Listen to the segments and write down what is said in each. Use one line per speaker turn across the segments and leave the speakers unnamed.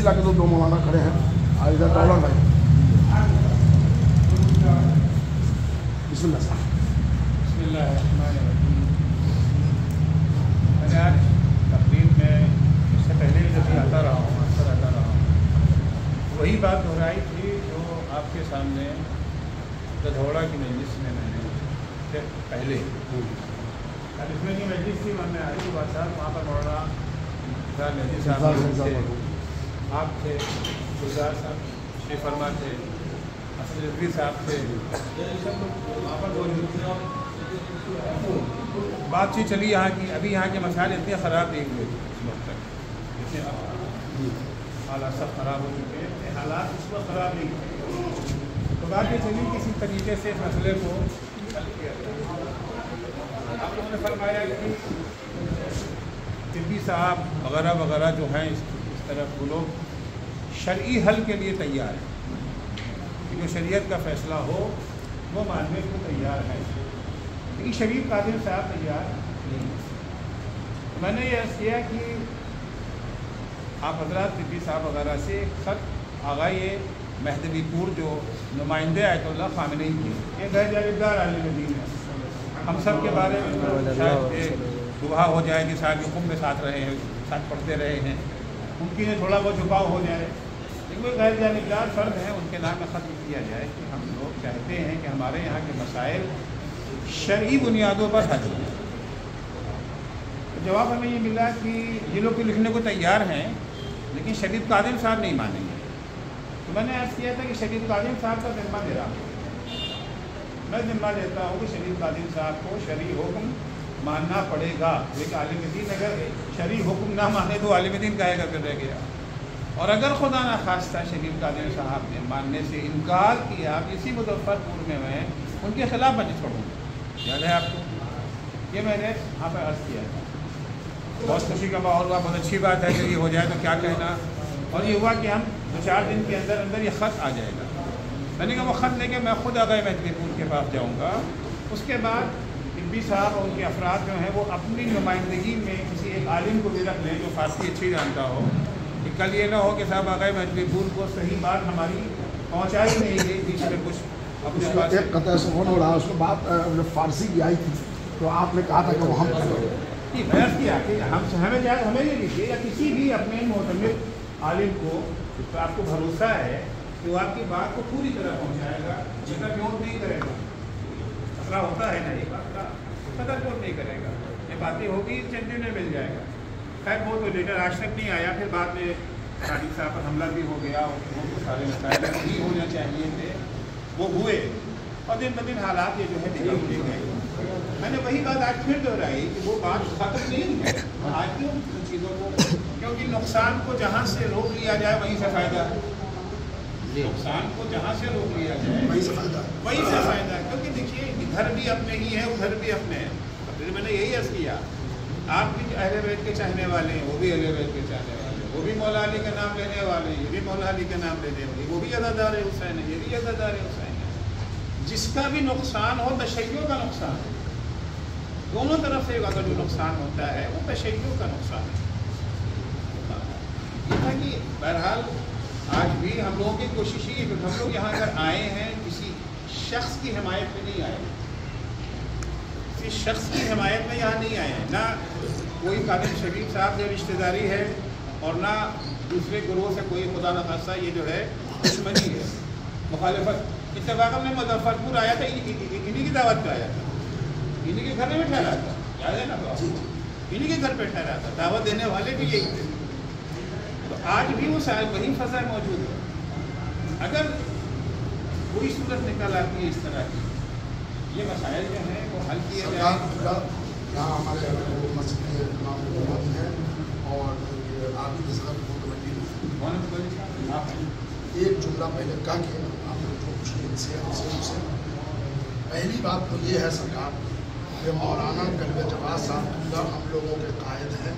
सिलसिला के दो मौलाना खड़े हैं और इधर डॉलर भाई। बिस्मिल्लाह साहब।
मैंने आज तकरीब में इससे पहले भी जब आता रहा हूँ वही बात दोहराई थी जो आपके सामने गधौड़ा की मजलिस में मैंने पहले इसमें की मजलिस थी मैंने आई तो बात साहब वहाँ पर मौलाना नजीर साहब थे, आप थे, गुलजार साहब शेख फरमा थे, असद रिजवी साहब थे, सब लोग वहाँ पर बातचीत चली यहाँ की। अभी यहाँ के मसाइल इतने ख़राब नहीं हुए इस वक्त तक, इतने हालात सब ख़राब हो चुके हैं, हालात इस वक्त ख़राब नहीं हुए। तो बात ये चली किसी तरीके से मसले को हल किया जाए। आप लोगों ने फरमाया कि तिब्बी साहब वगैरह वगैरह जो हैं इस तरफ वो लोग शरई हल के लिए तैयार हैं कि जो शरीयत का फ़ैसला हो वो मानने को तैयार है, लेकिन शरीफ कादिर साहब तैयार नहीं। मैंने ये अर्ज़ किया कि आप हज़रात तिब्बी साहब वगैरह से ख़त आगा ये महदवीपुर जो नुमाइंदे आयतुल्लाह ख़ामेनी थे, ये गैर जानिबदार आलिम दीन है, हम सब के बारे में शायद दुआ हो जाए कि साहब हुक्म में साथ रहे हैं, साथ पढ़ते रहे हैं, मुमकिन है थोड़ा बहुत झुकाव हो जाए, लेकिन वो गैर जानिबदार फ़र्द हैं, उनके नाम में ख़त्म किया जाए कि हम लोग चाहते हैं कि हमारे यहाँ के मसाइल शरई बुनियादों पर हल हो। तो जवाब हमें ये मिला कि ये लोग तो लिखने को तैयार हैं लेकिन शरीफ कादिर साहब नहीं मानेंगे। तो मैंने अर्ज़ किया था कि शरीफ कादिर साहब का ज़िम्मा दे रहा हूँ, मैं ज़िम्मा लेता हूँ कि शरीफ कादिर साहब को शरई हुक्म मानना पड़ेगा। एक आलिम दीन अगर शरई हुक्म ना माने तो आलिम दीन कहेगा फिर रह गया। और अगर खुदा न खास्ता शरीफ कादिर साहब ने मानने से इनकार किया इसी मुज़फ़्फ़रपुर में मैं उनके ख़िलाफ़ मजलिस पढ़ूँगा, याद है आपको, ये मैंने वहाँ पर अर्ज़ किया था। बहुत खुशी का माहौल हुआ, बहुत अच्छी बात है कि ये हो जाए तो क्या कहना। और ये हुआ कि हम 2-4 दिन के अंदर अंदर ये ख़त आ जाएगा। मैंने कहा वो ख़त लेके मैं खुद आगे महदवीपुर के पास जाऊँगा। उसके बाद तिब्बी साहब और उनके अफराद जो हैं वो अपनी नुमाइंदगी में किसी एक आलिम को भी रख लें जो फ़ारसी अच्छी जानता हो, कि कल ये ना हो कि साहब आगे महदवीपुर को सही बात हमारी पहुँचाई नहीं गई, बीच में कुछ अपने पास
एक कतई से हो रहा है, उसमें बात फ़ारसी की आई थी तो आपने कहा था कि वो हम
बहस किया कि हमें जाए हमें ये लिखिए या किसी भी अपने मोतमिद आलिम को तो आपको भरोसा है कि वो आपकी बात को पूरी तरह पहुँचाएगा, जितना विरोध नहीं करेगा। खतरा होता है ना, ये बात का कदर विरोध नहीं करेगा, ये बातें होगी चंदे में मिल जाएगा। खैर वो तो लेकर आज तक नहीं आया, फिर बाद में सादिक साहब पर हमला भी हो गया, वो सारे मसाइल नहीं होने चाहिए थे वो हुए, और दिन ब दिन हालात ये जो है बिगड़ते गए। मैंने वही बात आज फिर दोहराई कि वो बात खत्म नहीं है आज क्यों चीज़ों को, क्योंकि नुकसान को जहाँ से रोक लिया जाए वहीं से फ़ायदा है, नुकसान को जहाँ से रोक लिया जाए वहीं से फ़ायदा है। क्योंकि देखिए इधर भी अपने ही हैं उधर भी अपने हैं। फिर मैंने यही अर्ज़ किया, आप भी अहले बैत के चाहने वाले हैं, वो भी अहले बैत के चाहने वाले हैं, वो भी मौला अली का नाम लेने वाले हैं, ये भी मौला अली का नाम लेने वाले, वो भी अज़ादार हुसैन है, ये भी अज़ादार हुसैन है। जिसका भी नुकसान हो तशय्युअ का नुकसान है, दोनों तरफ से अगर जो नुकसान होता है वो तशय्युअ का नुकसान है। ये था कि बहरहाल आज भी हम लोगों की कोशिश ही, हम लोग यहाँ अगर आए हैं किसी शख्स की हिमायत में नहीं आए, किसी शख्स की हिमायत में यहाँ नहीं आए हैं, ना कोई कादिर शरीफ साहब से रिश्तेदारी है और ना दूसरे गुरुओं से कोई खुदा न खास्ता ये जो है दुश्मनी है, मुखालिफत। इत्तेफाक़न में मुज़फ़्फ़रपुर आया था, इन्हीं की दावत पे आया था, इन्हीं के घर में ठहरा था, याद है ना, तो इन्हीं के घर पे ठहरा था, दावत देने वाले भी यही थे। तो आज भी वो शायद वही फसा मौजूद है। अगर कोई सूरत निकल आती है इस तरह की, ये मसाइल जो हैं वो हल किए जाए।
यहाँ हमारे मस्जिद है और आबिद असगर कमेटी एक जुमला पहले कहा कि आप लोग जो पूछिए इनसे पहली बात तो ये है सरकार कि मौलाना कल्बे जवाद साहब हम लोगों के कायद हैं,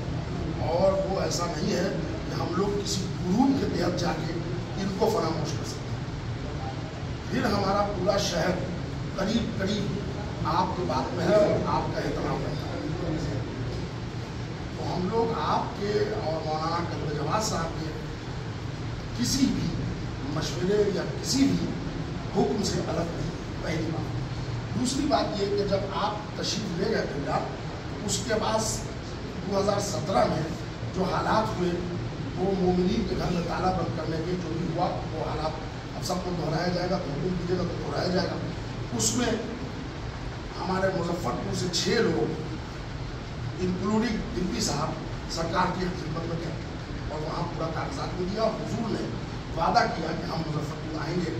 और वो ऐसा नहीं है कि हम लोग किसी ग्रुप के तहत जाके इनको फरामोश कर सकते हैं। फिर हमारा पूरा शहर करीब करीब आपके बात में है और आपका एहतराम करता है। तो हम लोग आपके और मौलाना कल्बे जवाद साहब के किसी भी मशवरे या किसी भी हुक्म से अलग नहीं, पहली बात। दूसरी बात ये कि जब आप तशरीफ ले गए पंजाब, उसके बाद 2017 में जो हालात हुए वो मोमिनीन के घर में ताला बंद करने के जो भी हुआ वो हालात अब सबको दोहराया जाएगा, तो हुक्म दीजिएगा तो दोहराया जाएगा। उसमें हमारे मुजफ्फरपुर से 6 लोग इंक्लूडिंग डिप्टी साहब सरकार की खिदमत में गए और वहाँ पूरा कागजात भी दिया और हुजूर ने वादा किया कि हम मुजफ्फरपुर आएंगे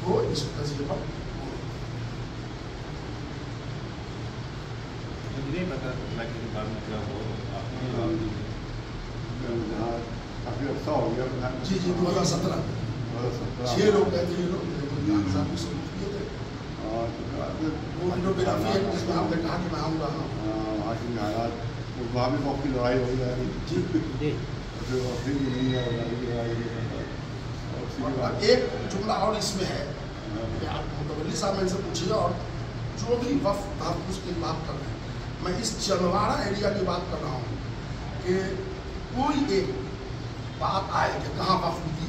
तो इस नज़रिए पर
काफ़ी अर्सा हो गया।
जी 2017 6 लोग गए थे, ये लोग कागजात भी सबूत किए थे। वो वीडियोग्राफी है जिसमें आपने कहा कि मैं आऊँगा।
वहाँ की हालात वहाँ भी बहुत की लड़ाई हो जाएगी
जी
जो अभी नहीं है
और एक जुमला और इसमें है कि आप मुतवल्ली साहब मेरे से पूछिए और जो भी वफ़द तहफ़्फ़ुज़ की बात कर रहे हैं, मैं इस चंदवाड़ा एरिया की बात कर रहा हूँ कि कोई एक बात आए कि कहाँ वफ़द की,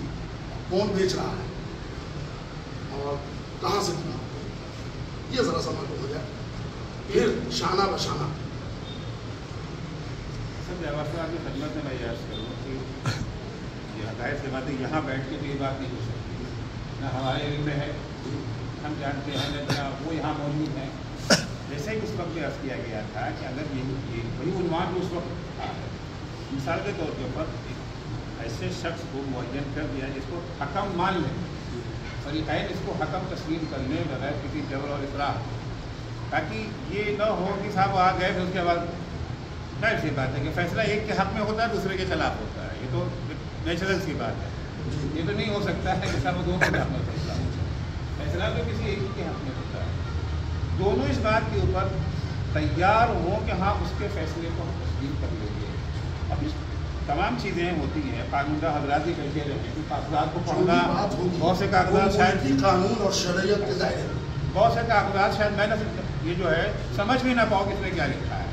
कौन बेच रहा है और कहाँ से किया, ये ज़रा सा मालूम हो जाए, फिर शाना बशाना।
सब व्यवस्था की खदमत में मैं अर्ज़ करूँ कि जाहिर सी बात है यहाँ बैठ के भी ये बात नहीं हो सकती, ना हमारे इल्म में है, हम जानते हैं न वो यहाँ मौजूद हैं। जैसे ही उस वक्त अर्ज़ किया गया था कि अगर ये वही उन्वान जो उस वक्त था, मिसाल के तौर के ऊपर ऐसे शख्स को मुअय्यन कर दिया जिसको हकम मान लें, फरीक़ैन इसको हकम तस्लीम कर लें बगैर किसी जबर और इकरार, ताकि ये न हो कि साहब आ गए फिर उसके बाद जाहिर सी बात है कि फैसला एक के हक़ में होता है दूसरे के खिलाफ होता है। ये तो नेचुरल सी बात है, ये तो नहीं हो सकता है कि साहब दोनों के हक़ में फैसला हो, फैसला तो किसी एक के हक़ में होता है। दोनों इस बात के ऊपर तैयार हों कि हाँ उसके फैसले को हम तस्लीम कर लेंगे। अब इस तमाम चीज़ें होती हैं, कानूनदा हज़रात ही बैठे रहते हैं, कागजात को पढ़ना, बहुत से कागजात शायद
कानून और शरीयत के दायरे में,
बहुत से कागजात शायद मैं ये जो है समझ भी ना पाओ कि इसमें क्या लिखा है।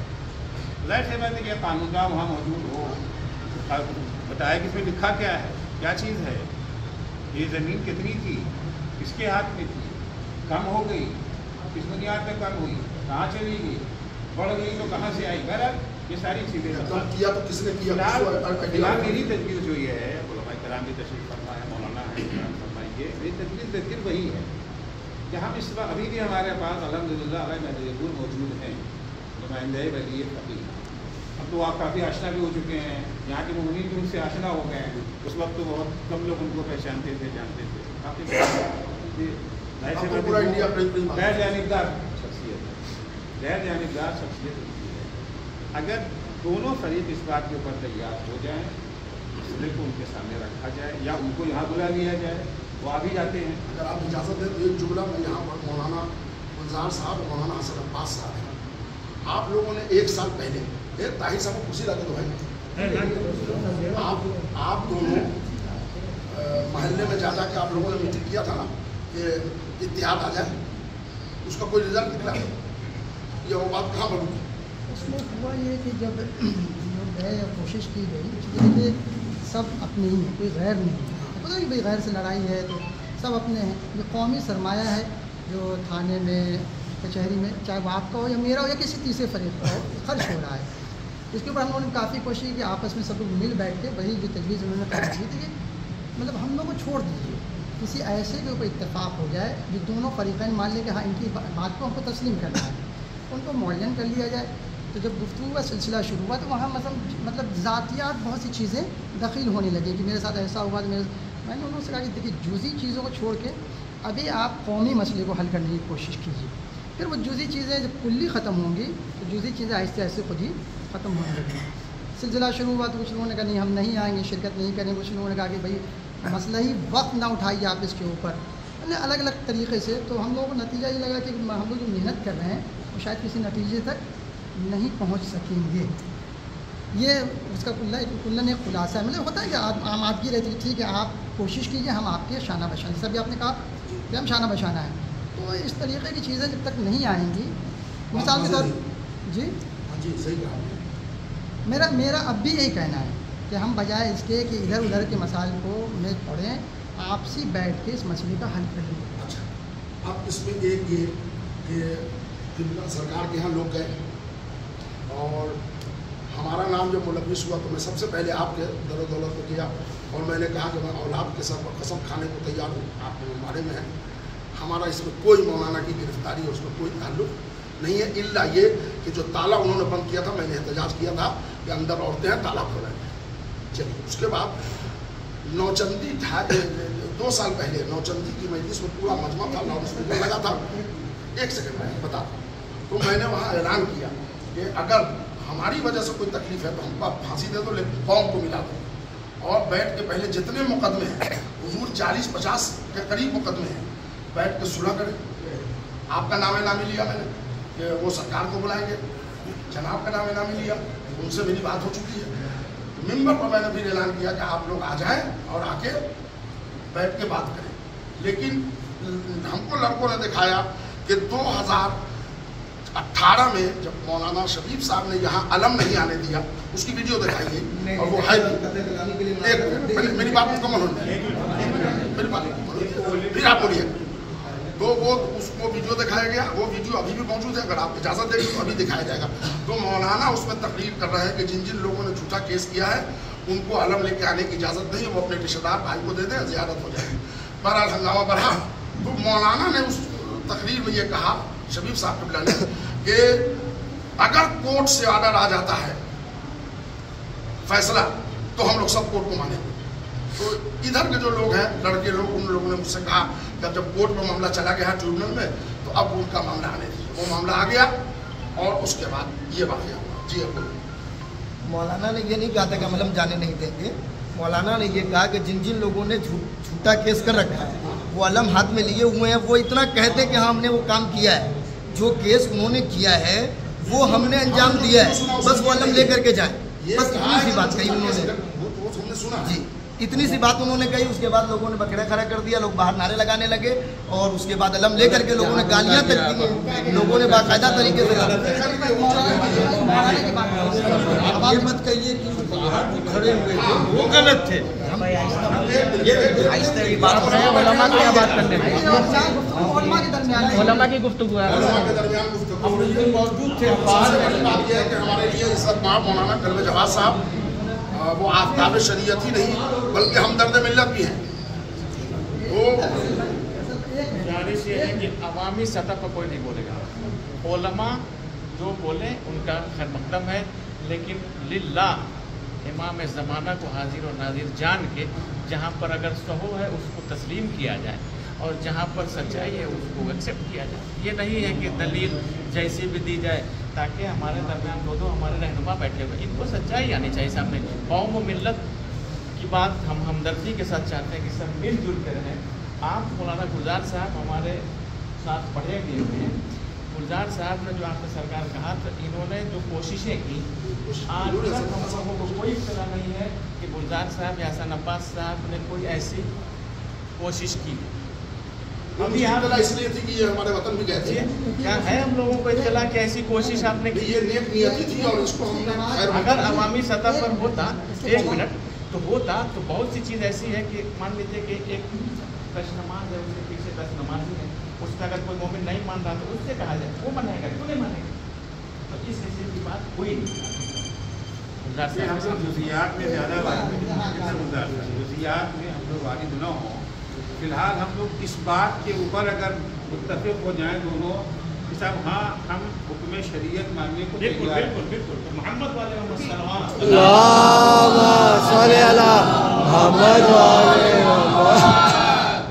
ज़ाहिर सी बात है कि कानूनदा वहाँ मौजूद हो, बताया कि इसमें लिखा क्या है, क्या चीज़ है, ये ज़मीन कितनी थी, किसके हाथ में थी, कम हो गई, किस बुनियाद पे कम हुई, कहाँ चली गई, बढ़ गई तो कहाँ से आई, बहरहाल ये सारी चीज़ें
किया तो किसने किया।
फिलहाल मेरी तजवीज़ जो ये है, उलमा कराम की तशरीफ़ फरमा है, मौलाना है फरमाइए, मेरी तजवीज़ वही है कि हम इस वक्त अभी भी हमारे पास अल्हम्दुलिल्लाह महदूद मौजूद हैं नुमाइंदे वली फ़क़ीह। अब तो आप काफ़ी आशना भी हो चुके हैं, यहाँ के मुमिनीन भी उनसे आशना हो गए हैं। उस वक्त तो बहुत कम लोग उनको पहचानते थे, जानते थे। काफ़ी गैर जानिबदार शख्सियत है, गैर जानिबदार शख्सियत होती है। अगर दोनों फरीक इस बात के ऊपर तैयार हो जाएँ, मसले को उनके सामने रखा जाए या उनको यहाँ बुला लिया जाए, वो आ भी जाते हैं।
अगर आप इजाज़त दें तो एक जुमला में यहाँ पर मौलाना गुलजार साहब और मौलाना हसन अब्बास साहब हैं, आप लोगों ने 1 साल पहले ताहिर साहब को खुशी लगे तो भाई आप दोनों महल्ले में जा के आप लोगों ने मीटिंग किया था ना कि इत्तेहाद आ जाए, उसका कोई रिजल्ट निकला या वो बात कहाँ बढ़ी?
उसमें हुआ ये कि जब लोग गए या कोशिश की गई, इसलिए सब अपने ही हैं, कोई गैर नहीं है। पता नहीं भाई गैर से लड़ाई है तो सब अपने हैं। ये कौमी सरमाया है जो थाने में, कचहरी में, चाहे वो आपका हो या मेरा हो या किसी तीसरे फरीक का हो, खर्च हो रहा है। इसके ऊपर हम लोगों ने काफ़ी कोशिश की कि आपस में सब लोग मिल बैठ के वही जो तजवीज़ उन्होंने कर दी थी, मतलब हम लोग को छोड़ दीजिए, किसी ऐसे के ऊपर इत्तेफाक हो जाए जो दोनों फरीक़ैन मान लें कि हाँ इनकी बात को हमको तस्लीम करना है, उनको मुअय्यन कर लिया जाए। तो जब गुफ्तगू का सिलसिला शुरू हुआ तो वहाँ मतलब ज़ातियात बहुत सी चीज़ें दखील होने लगी कि मेरे साथ ऐसा हुआ तो मैंने उन्होंने कहा कि देखिए जुज़ी चीज़ों को छोड़ के अभी आप कौमी मसले को हल करने की कोशिश कीजिए, फिर वो जुज़ी चीज़ें जब कुल्ली ख़त्म होंगी तो जुज़ी चीज़ें आहिस्ते आहिस्ते खुद ही ख़त्म होने लगी। सिलसिला शुरू हुआ तो कुछ लोगों ने कहा नहीं हम नहीं आएंगे, शिरकत नहीं करेंगे, कुछ लोगों ने कहा कि भाई मसला ही वक्त ना उठाइए आप इसके ऊपर, मैंने अलग अलग तरीक़े से। तो हम लोगों को नतीजा ये लगा कि हम लोग जो मेहनत कर रहे हैं वो शायद किसी नतीजे तक नहीं पहुंच सकेंगे। ये उसका कुल्लन एक खुलासा है। मतलब होता है कि आम आदमी रहती है, ठीक है आप कोशिश कीजिए, हम आपके शाना बशाना, जैसा भी आपने कहा कि हम शाना बशाना है, तो इस तरीके की चीज़ें जब तक नहीं आएंगी, मिसाल के तौर जी
हाँ जी सही कहा।
मेरा अब भी यही कहना है कि کہ ہم بجائے اس کے کہ ادھر ادھر کے مسائل کو میز پڑھیں، آپسی بیٹھ کے اس مسئلے کا حل کر لیں۔
اچھا، اب اس میں ایک یہ کہ سرکار کے یہاں لوگ گئے اور ہمارا نام جب ملوث ہوا تو میں سب سے پہلے آپ کے در و دولت کو کیا اور میں نے کہا کہ میں اولاد کے سر پر قسم کھانے کو تیار ہوں، آپ کے بارے میں ہے، ہمارا اس میں کوئی مولانا کی گرفتاری ہے، اس میں کوئی تعلق نہیں ہے، الا یہ کہ جو تالا انہوں نے بند کیا تھا، میں نے احتجاج کیا تھا کہ اندر عورتیں ہیں، تالا کھولیں۔ چلیے، اس کے بعد نوچندی 2 سال پہلے نوچندی کی مجلس میں پورا مجمع تھا، لاؤڈ اسپیکر لگا تھا، 1 سیکنڈ میں بتا دوں، تو میں نے وہاں اعلان کیا کہ اگر ہماری وجہ سے کوئی تکلیف ہے تو ہم کو پھانسی دے دو، لیکن قوم کو ملا دو، اور بیٹھ کے پہلے جتنے مقدمے ہیں، حضور 40-50 کے قریب مقدمے ہیں، بیٹھ کے صلح کریں۔ آپ کا نام نامی لیا میں نے کہ وہ سرکار کو بلائیں گے، جناب کا نام نامی لیا، ان سے میری بات ہو چکی ہے، ممبر پر میں نے پھر اعلان کیا کہ آپ لوگ آ جائیں اور آ کے بیٹھ کے بات کریں، لیکن ہم کو لڑکوں نے دکھایا کہ 2018 میں جب مولانا شبیب صاحب نے یہاں علم نہیں آنے دیا، اس کی ویڈیو دکھائی گئی اور وہ ہے میری بات مکمل ہونے میری بات پھر آپ بولیے، تو وہ اس کو ویڈیو دکھایا گیا، وہ ویڈیو ابھی بھی موجود ہے، اگر آپ اجازت دیں گے تو ابھی دکھایا جائے گا۔ تو مولانا اس میں تقریر کر رہا ہے کہ جن جن لوگوں نے جھوٹا کیس کیا ہے ان کو علم لے کے آنے کی اجازت نہیں ہے، وہ اپنے رشتہ دار بھائی کو دے دیں، زیارت ہو جائے گی۔ بہرحال ہنگامہ بڑھا، تو مولانا نے اس تقریر میں یہ کہا، شبیب صاحب قبلہ نے، کہ اگر کورٹ سے آرڈر آ جاتا ہے فیصلہ تو ہم لوگ سب کورٹ کو مانیں گے۔ تو ادھر کے جو لوگ ہیں لڑکے لوگ، ان لوگوں نے مجھ سے کہا کہ جب کورٹ میں معاملہ چلا گیا ٹریبونل میں تو اب ان کا معاملہ آنے دیجیے، وہ معاملہ آ گیا اور اس کے بعد یہ واقعہ ہوا۔ جی اب
مولانا نے یہ نہیں کہا تھا کہ ہم علم جانے نہیں دیں گے، مولانا نے یہ کہا کہ جن جن لوگوں نے جھوٹا کیس کر رکھا ہے وہ علم ہاتھ میں لیے ہوئے ہیں، وہ اتنا کہتے کہ ہاں ہم نے وہ کام کیا ہے، جو کیس انہوں نے کیا ہے وہ ہم نے انجام دیا ہے، بس وہ علم لے کر کے جائیں، بس اتنی سی بات کہی انہوں نے۔ جی اتنی سی بات انہوں نے کہی، اس کے بعد لوگوں نے بکرا کھڑا کر دیا، لوگ باہر نعرے لگانے لگے اور اس کے بعد علم لے کر کے لوگوں نے گالیاں تک دی، لوگوں نے باقاعدہ طریقے سے اب یہ مت کہیے کہ باہر کھڑے ہوئے تھے وہ غلط تھے،
علماء کی گفتگو ہے،
ہم موجود تھے، بات یہ ہے کہ ہمارے لیے عزت مآب مولانا کلب جواد صاحب وہ آفتاب شریعت ہی نہیں بلکہ ہمدرد ملت بھی ہیں۔ وہ
گزارش یہ ہے کہ عوامی سطح پر کوئی نہیں بولے گا، علماء جو بولیں ان کا خیر مقدم ہے، لیکن للہ امام زمانہ کو حاضر و ناظر جان کے جہاں پر اگر صحو ہے اس کو تسلیم کیا جائے اور جہاں پر سچائی ہے اس کو ایکسیپٹ کیا جائے۔ یہ نہیں ہے کہ دلیل جیسی بھی دی جائے، تاکہ ہمارے درمیان دو ہمارے رہنما بیٹھے ہوئے، ان کو سچائی آنی چاہیے سامنے۔ قوم و ملت کی بات ہم ہمدردی کے ساتھ چاہتے ہیں کہ سب مل جل کر رہیں۔ آپ مولانا گلزار صاحب ہمارے ساتھ پڑھے گئے ہوئے ہیں، گلزار صاحب نے جو آپ نے سرکار کہا تو انہوں نے جو کوششیں کی، آج تک ہم لوگوں کو کوئی اطلاع نہیں ہے کہ گلزار صاحب یا حسن عباس صاحب نے کوئی ایسی کوشش کی۔
ابھی اطلاع اس لیے تھی کہ یہ ہمارے وطن بھی گئے تھے،
کیا ہے ہم لوگوں کو اطلاع کہ ایسی کوشش آپ نے کی؟
یہ نیک نیتی تھی اور اس کو ہم نے
اگر عوامی سطح پر ہوتا، 1 منٹ تو ہوتا تو بہت سی چیز ایسی ہے کہ مان لیجیے کہ ایک دش نماز ہے، اس کے پیچھے 10 نمازی ہیں، اس کا اگر کوئی مومن نہیں مان رہا تو اس سے کہا جائے وہ منائے گا، کیوں نہیں مانے گا؟ تو اس حیثیت کی بات ہوئی نہیں۔
ہم لوگ جزیات میں زیادہ جزیات میں ہم لوگ وارد نہ ہوں، فی الحال ہم لوگ اس بات کے اوپر اگر متفق ہو جائیں دونوں کہ صاحب ہاں ہم حکم شریعت ماننے کو
بالکل
تیار ہیں۔
بالکل بالکل محمد والے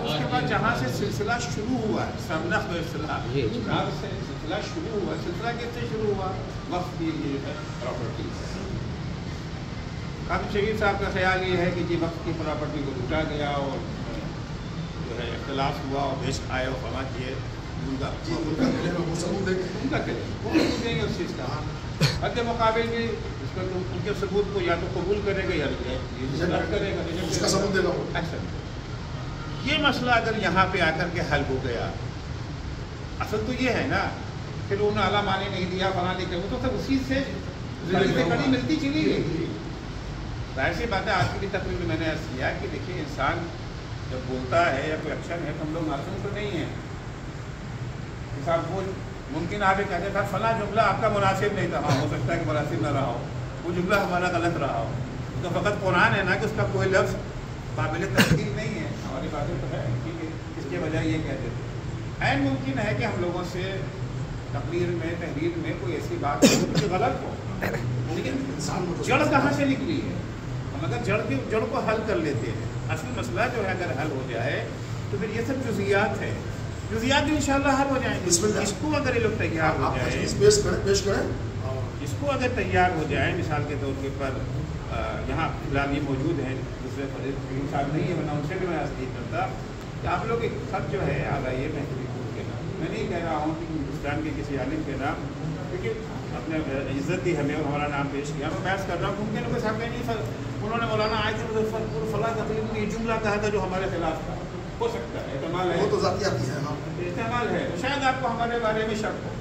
اس کے بعد جہاں سے سلسلہ شروع ہوا ہے سرنخ و اصلاح، جہاں سے سلسلہ شروع ہوا، سلسلہ کس سے شروع ہوا؟ وقت کی یہ ہے پراپرٹی۔ قاضی شریف صاحب کا خیال یہ ہے کہ جی وقت کی پراپرٹی کو لوٹا گیا اور جو ہے اختلاف ہوا اور بیچ آئے اور فلاں کیے، ان کا ثبوت دیں گے اس چیز کا۔ حد مقابل بھی اس پر ان کے ثبوت کو یا تو قبول کرے گا یا رد کرے گا،
اس کا ثبوت دے گا۔
اچھا یہ مسئلہ اگر یہاں پہ آ کر کے حل ہو گیا، اصل تو یہ ہے نا پھر انہوں نے علم آنے نہیں دیا فلاں نہیں کیا، وہ تو سب اسی سے زندگی سے کڑی ملتی چلی گئی۔ ظاہر سی بات ہے آج کی بھی تقریر میں نے عرض کیا کہ دیکھیے انسان جب بولتا ہے یا کوئی ایکشن ہے تو ہم لوگ معصوم تو نہیں ہیں. صاحب وہ ممکن آپ یہ کہتے تھا فلاں جملہ آپ کا مناسب نہیں تھا. ہاں ہو سکتا ہے کہ مناسب نہ رہا ہو, وہ جملہ ہمارا غلط رہا ہو, تو فقط قرآن ہے نا کہ اس کا کوئی لفظ قابل تسلیم نہیں ہے. ہماری باتیں تو ہے کہ اس کے بجائے یہ کہتے تھے. عین ممکن ہے کہ ہم لوگوں سے تقریر میں تحریر میں کوئی ایسی بات ہو جو غلط ہو, لیکن جڑ کہاں سے نکلی ہے؟ ہم اگر جڑ کو حل کر لیتے ہیں, اصل مسئلہ جو ہے اگر حل ہو جائے تو پھر یہ سب جزیات ہے, جزیات بھی انشاءاللہ حل ہو جائیں گے. اس کو اگر یہ لوگ تیار ہو جائے, اس کو اگر تیار ہو جائے, مثال کے طور کے پر یہاں فی الحال یہ موجود ہیں, دوسرے صاحب نہیں ہے ورنہ ان سے بھی میں تصدیق کرتا کہ آپ لوگ ایک خط جو ہے آ رہی ہے محفوظ کے نام. میں نہیں کہہ رہا ہوں کہ ہندوستان کے کسی عالم کے نام, لیکن اپنے عزت دی ہمیں اور ہمارا نام پیش کیا. میں بحث کر رہا ہوں ممکن کوئی صاحب نہیں, انہوں نے مولانا آئے تھے مظفرپور فلاں تقریب میں یہ جملہ کہا تھا جو ہمارے خلاف تھا. ہو سکتا ہے, احتمال ہے,
وہ تو ذاتیاتی ہے,
احتمال ہے, شاید آپ کو ہمارے بارے میں شک ہو,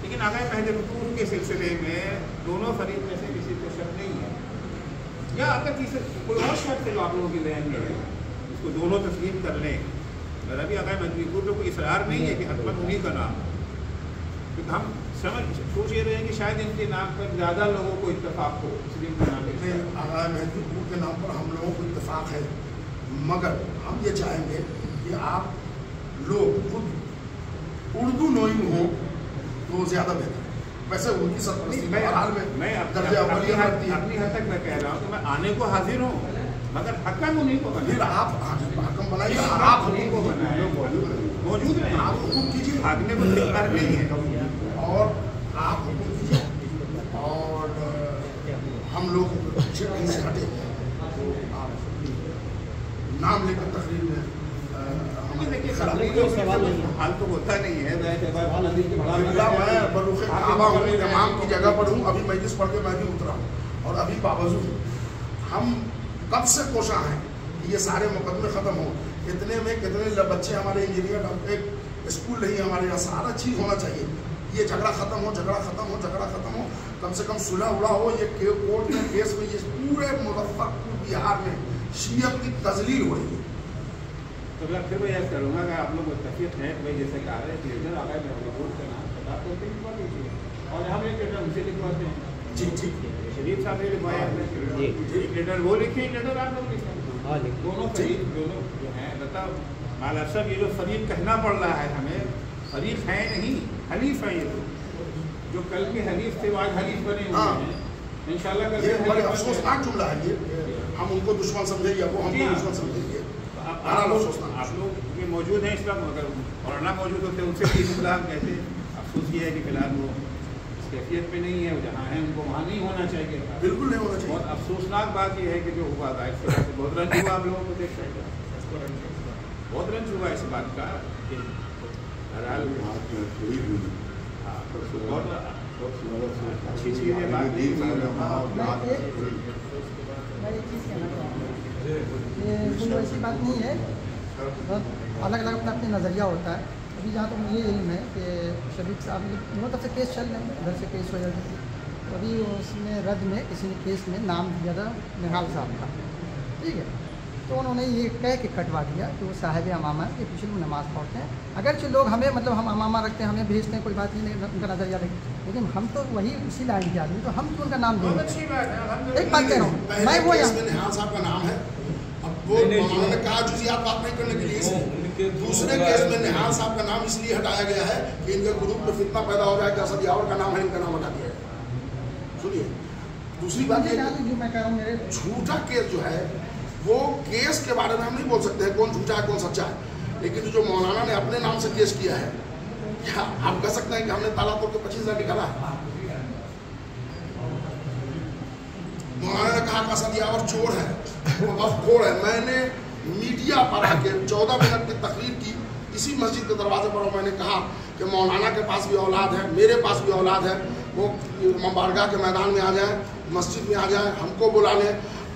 لیکن اگر پہلے رکوع کے سلسلے میں دونوں فریق میں سے کسی کو شک نہیں ہے, یا اگر کوئی اور شک ہے جو آپ لوگوں کی ذہن میں ہے, اس کو دونوں تسلیم کر لیں. میرا بھی اگر مجبور میں کوئی اصرار نہیں ہے کہ حتمت انہیں کا نام, کیونکہ ہم سوچ یہ رہے ہیں کہ شاید ان کے نام پر زیادہ لوگوں کو اتفاق ہو, اس لیے ان کا نام
آغا مہدی پور کے نام پر ہم لوگوں کو اتفاق ہے, مگر ہم یہ چاہیں گے کہ آپ لوگ خود اردو نوئنگ ہو تو زیادہ بہتر. ویسے ان کی سرپرستی
میں اپنی حد تک میں کہہ رہا ہوں کہ میں آنے کو حاضر ہوں, مگر حکم انہیں کو بنائیں.
آپ حکم بنائیے, آپ
انہیں کو بنائیں, موجود ہیں,
آپ حکم کیجیے,
بھاگنے کو تیار نہیں ہے,
اور آپ حکم کیجیے, اور ہم لوگ پیچھے کہیں سے ہٹے تو آپ نام لے کر تقریر میں
حال تو ہوتا نہیں ہے.
میں بروخ کعبہ ہوں, امام کی جگہ پر ہوں, ابھی مجلس پڑھ کے میں بھی اترا ہوں, اور ابھی باوجود ہم کب سے کوشاں ہیں کہ یہ سارے مقدمے ختم ہوں. اتنے میں کتنے بچے ہمارے انجینئر, ایک اسکول نہیں ہمارے یہاں, سارا چیز ہونا چاہیے. یہ جھگڑا ختم ہو, جھگڑا ختم ہو, جھگڑا ختم ہو, کم سے کم صلح اڑا ہو. یہ کورٹ میں کیس میں یہ پورے مظفرپور بہار میں شیعت کی تذلیل ہو رہی ہے.
تو میں پھر میں یہ کروں گا کہ آپ لوگ متفق ہیں کہ جیسے کہ آ رہے ہیں لیڈر آ رہا ہے محفوظ کا نام بتا تو لکھوا دیجیے, اور ہم ایک لیٹر ان سے لکھواتے ہیں.
جی ٹھیک,
شریف صاحب نے لکھوایا ہے, ایک لیٹر وہ لکھیں, ایک لیٹر آپ لوگ لکھیں. دونوں فریق دونوں جو ہیں بتاؤ مالا صاحب, یہ جو فریق کہنا پڑ رہا ہے ہمیں, فریق ہے نہیں, حلیف ہیں. یہ جو کل کے حلیف تھے وہ آج حلیف بنے ہوئے ہیں انشاءاللہ. کل
یہ بڑے افسوسناک جملہ ہے, یہ ہم ان کو دشمن سمجھیں یا وہ ہم کو دشمن سمجھیں گے.
آپ لوگ یہ موجود ہیں اس وقت, مگر مولانا موجود ہوتے ہیں ان سے بھی جملہ ہم کہتے ہیں. افسوس یہ ہے کہ فی الحال وہ اس کیفیت پہ نہیں ہے, وہ جہاں ہیں ان کو وہاں نہیں ہونا چاہیے.
بالکل نہیں ہونا چاہیے.
بہت افسوسناک بات یہ ہے کہ جو ہوا تھا اس طرح سے بہت رنج ہوا, آپ لوگوں کو دیکھ رہے ہیں, بہت رنج ہوا اس بات کا کہ بہرحال اچھی چیز ہے. بات
یہ کوئی ایسی بات نہیں ہے, الگ الگ اپنا اپنا نظریہ ہوتا ہے. ابھی جہاں تک مجھے علم ہے کہ شریف صاحب دونوں طرف سے کیس چل رہے ہیں, ادھر سے کیس ہو جاتے ہیں. تو ابھی اس میں رد میں کسی نے کیس میں نام دیا تھا نہال صاحب کا, ٹھیک ہے, تو انہوں نے یہ کہہ کے کٹوا دیا کہ وہ صاحب امامہ کے پیچھے وہ نماز پڑھتے ہیں. اگرچہ لوگ ہمیں مطلب ہم امامہ رکھتے ہیں, ہمیں بھیجتے ہیں, کوئی بات نہیں, ان کا نظریہ رکھتے, لیکن ہم تو وہی اسی لائن کے آدمی, تو ہم کیوں ان کا نام دیں گے؟ ایک بات کہہ رہا ہوں میں, وہ
نہال صاحب کا نام ہے. اب وہ انہوں نے کہا جزیات بات نہیں کرنے کے لیے, دوسرے کیس میں نہال صاحب کا نام اس لیے ہٹایا گیا ہے کہ ان کے گروپ میں فتنہ پیدا ہو جائے کہ اسد یاور کا نام ہے, ان کا نام ہٹا دیا ہے. سنیے, دوسری بات یہ
میں کہہ رہا ہوں میرے
جھوٹا کیس جو ہے وہ کیس کے بارے میں ہم نہیں بول سکتے ہیں کون جھوٹا ہے کون سچا ہے, لیکن جو مولانا نے اپنے نام سے کیس کیا ہے, کیا آپ کہہ سکتے ہیں کہ ہم نے تالا توڑ کے 25,000 نکالا ہے؟ مولانا نے کہا کہ اسد یاور چور ہے, وہ وقت کھوڑ ہے. میں نے میڈیا پر آ کے 14 منٹ کی تقریر کی اسی مسجد کے دروازے پر, اور میں نے کہا کہ مولانا کے پاس بھی اولاد ہے, میرے پاس بھی اولاد ہے, وہ بارگاہ کے میدان میں آ جائیں, مسجد میں آ جائیں, ہم کو بلا لیں,